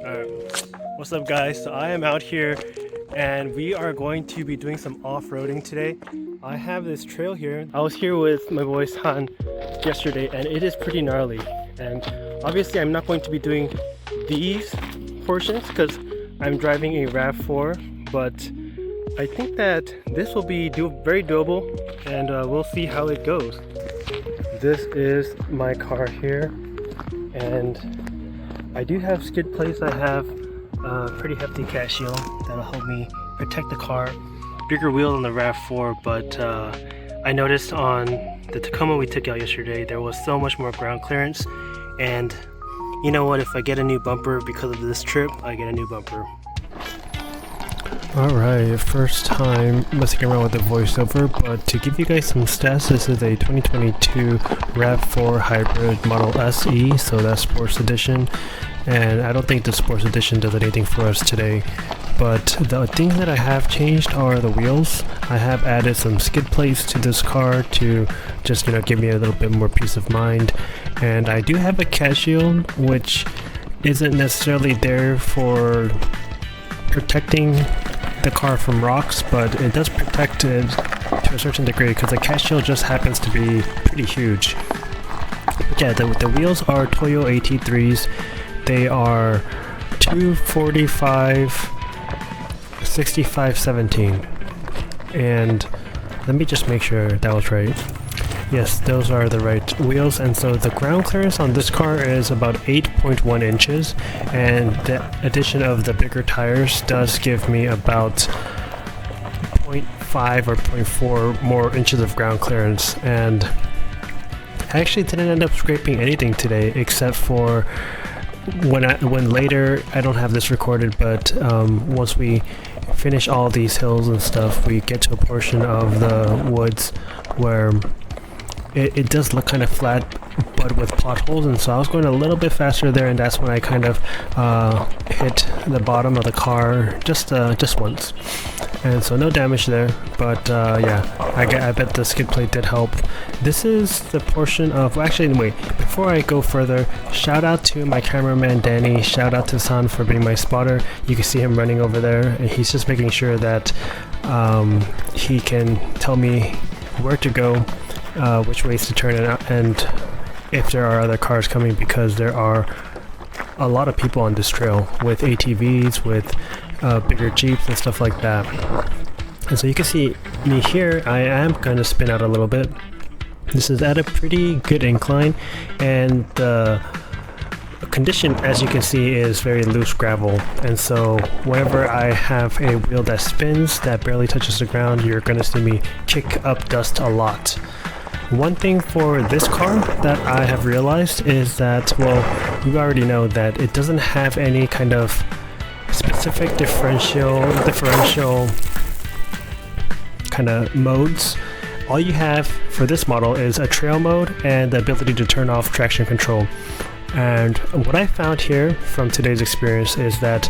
Alright, what's up guys? So I am out here and we are going to be doing some off-roading today. I have this trail here. I was here with my boy Han yesterday and it is pretty gnarly. And obviously I'm not going to be doing these portions because I'm driving a Rav4, but I think that this will be very doable and we'll see how it goes. This is my car here and I do have skid plates. I have a pretty hefty cat shield that'll help me protect the car. Bigger wheel than the Rav4, but I noticed on the Tacoma we took out yesterday there was so much more ground clearance, and you know what, if I get a new bumper because of this trip, I get a new bumper. Alright, first time messing around with the voiceover, but to give you guys some stats, this is a 2022 Rav4 Hybrid Model SE, so that's Sports Edition, and I don't think the Sports Edition does anything for us today, but the things that I have changed are the wheels. I have added some skid plates to this car to just, give me a little bit more peace of mind, and I do have a cat shield, which isn't necessarily there for protecting the car from rocks, but it does protect it to a certain degree because the cat shield just happens to be pretty huge. But yeah, the wheels are Toyo AT3s. They are 245 65 17, and let me just make sure that was right. Yes, those are the right wheels, and so the ground clearance on this car is about 8.1 inches, and the addition of the bigger tires does give me about 0.5 or 0.4 more inches of ground clearance, and I actually didn't end up scraping anything today except for when later, I don't have this recorded, but once we finish all these hills and stuff, we get to a portion of the woods where it does look kind of flat but with potholes, and so I was going a little bit faster there, and that's when I kind of hit the bottom of the car just once, and so no damage there, but yeah, I bet the skid plate did help. This is the portion of, well, actually wait, before I go further, shout out to my cameraman Danny, shout out to San for being my spotter. You can see him running over there, and he's just making sure that he can tell me where to go, which ways to turn it, and if there are other cars coming, because there are a lot of people on this trail with ATVs, with bigger Jeeps and stuff like that. And so you can see me here, I am going to spin out a little bit. This is at a pretty good incline, and the condition, as you can see, is very loose gravel, and so whenever I have a wheel that spins that barely touches the ground, you're going to see me kick up dust a lot. One thing for this car that I have realized is that, well, you already know that it doesn't have any kind of specific differential kind of modes. All you have for this model is a trail mode and the ability to turn off traction control. And what I found here from today's experience is that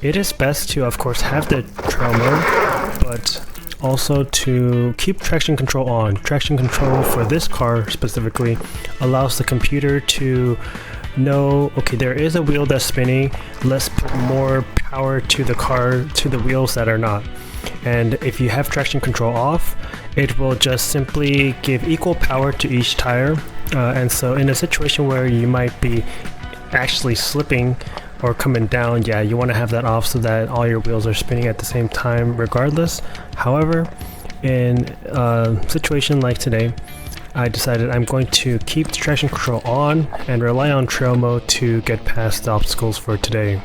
it is best to, of course, have the trail mode, but also to keep traction control on. Traction control for this car specifically allows the computer to know, okay, there is a wheel that's spinning, let's put more power to the car, to the wheels that are not. And if you have traction control off, it will just simply give equal power to each tire, and so in a situation where you might be actually slipping or coming down, yeah, you want to have that off so that all your wheels are spinning at the same time regardless. However, in a situation like today, I decided I'm going to keep the traction control on and rely on trail mode to get past the obstacles for today.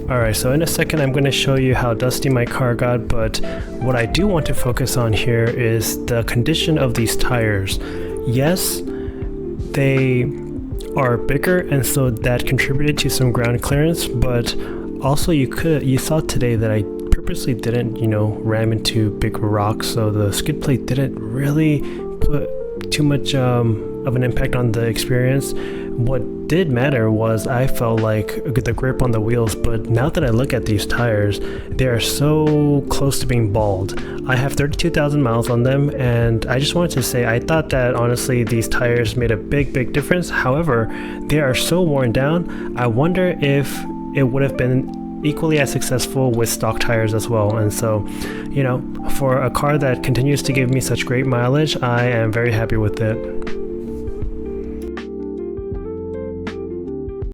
Alright, so in a second I'm going to show you how dusty my car got, but what I do want to focus on here is the condition of these tires. Yes, they are bigger, and so that contributed to some ground clearance, but also you saw today that I purposely didn't, ram into big rocks, so the skid plate didn't really put too much of an impact on the experience. What did matter was I felt like the grip on the wheels, but now that I look at these tires, they are so close to being bald. I have 32,000 miles on them, and I just wanted to say I thought that honestly these tires made a big difference. However, they are so worn down, I wonder if it would have been equally as successful with stock tires as well. And so, for a car that continues to give me such great mileage, I am very happy with it.